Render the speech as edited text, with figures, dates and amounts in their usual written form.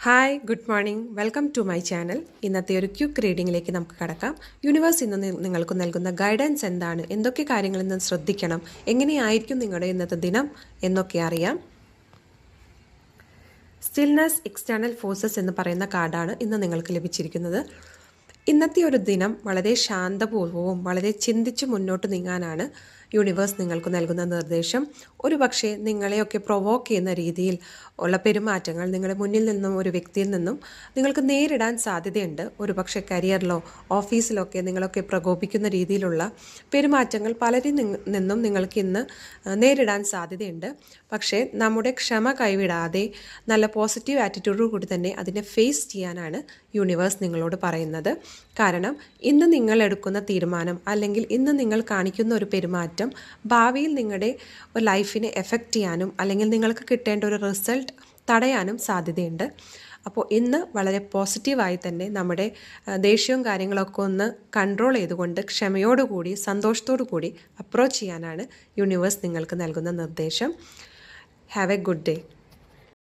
Hi good morning welcome to my channel. ഇന്നത്തെ ഒരു quick റീഡിങ്ങിലേക്ക് നമുക്ക് കടക്കാം. യൂണിവേഴ്സ് ഇന്ന് നിങ്ങൾക്ക് നൽകുന്ന ഗൈഡൻസ് എന്താണ്, എന്തൊക്കെ കാര്യങ്ങൾ ഇന്ന് ശ്രദ്ധിക്കണം, എങ്ങനെയായിരിക്കും നിങ്ങളുടെ ഇന്നത്തെ ദിനം എന്നൊക്കെ അറിയാം. സ്റ്റിൽനെസ് എക്സ്റ്റേണൽ ഫോഴ്സസ് എന്ന് പറയുന്ന കാർഡാണ് ഇന്ന് നിങ്ങൾക്ക് ലഭിച്ചിരിക്കുന്നത്. ഇന്നത്തെ ഒരു ദിനം വളരെ ശാന്തപൂർവവും വളരെ ചിന്തിച്ച് മുന്നോട്ട് നീങ്ങാനാണ് യൂണിവേഴ്സ് നിങ്ങൾക്ക് നൽകുന്ന നിർദ്ദേശം. ഒരു പക്ഷേ നിങ്ങളെയൊക്കെ പ്രൊവോക്ക് ചെയ്യുന്ന രീതിയിൽ ഉള്ള പെരുമാറ്റങ്ങൾ നിങ്ങളുടെ മുന്നിൽ നിന്നും ഒരു വ്യക്തിയിൽ നിന്നും നിങ്ങൾക്ക് നേരിടാൻ സാധ്യതയുണ്ട്. ഒരു പക്ഷേ കരിയറിലോ ഓഫീസിലൊക്കെ നിങ്ങളൊക്കെ പ്രകോപിക്കുന്ന രീതിയിലുള്ള പെരുമാറ്റങ്ങൾ പലരിൽ നിന്നും നിങ്ങൾക്ക് ഇന്ന് നേരിടാൻ സാധ്യതയുണ്ട്. പക്ഷേ നമ്മുടെ ക്ഷമ കൈവിടാതെ നല്ല പോസിറ്റീവ് ആറ്റിറ്റ്യൂഡോട് കൂടി തന്നെ അതിനെ ഫേസ് ചെയ്യാനാണ് യൂണിവേഴ്സ് നിങ്ങളോട് പറയുന്നത്. കാരണം ഇന്ന് നിങ്ങൾ എടുക്കുന്ന തീരുമാനം അല്ലെങ്കിൽ ഇന്ന് നിങ്ങൾ കാണിക്കുന്ന ഒരു പെരുമാറ്റം ഭാവിയിൽ നിങ്ങളുടെ ലൈഫിനെ എഫക്റ്റ് ചെയ്യാനും അല്ലെങ്കിൽ നിങ്ങൾക്ക് കിട്ടേണ്ട ഒരു റിസൾട്ട് തടയാനും സാധ്യതയുണ്ട്. അപ്പോൾ ഇന്ന് വളരെ പോസിറ്റീവായി തന്നെ നമ്മുടെ ദേഷ്യവും കാര്യങ്ങളൊക്കെ ഒന്ന് കൺട്രോൾ ചെയ്തുകൊണ്ട് ക്ഷമയോടുകൂടി സന്തോഷത്തോടു കൂടി അപ്രോച്ച് ചെയ്യാനാണ് യൂണിവേഴ്സ് നിങ്ങൾക്ക് നൽകുന്ന നിർദ്ദേശം. Have A good day.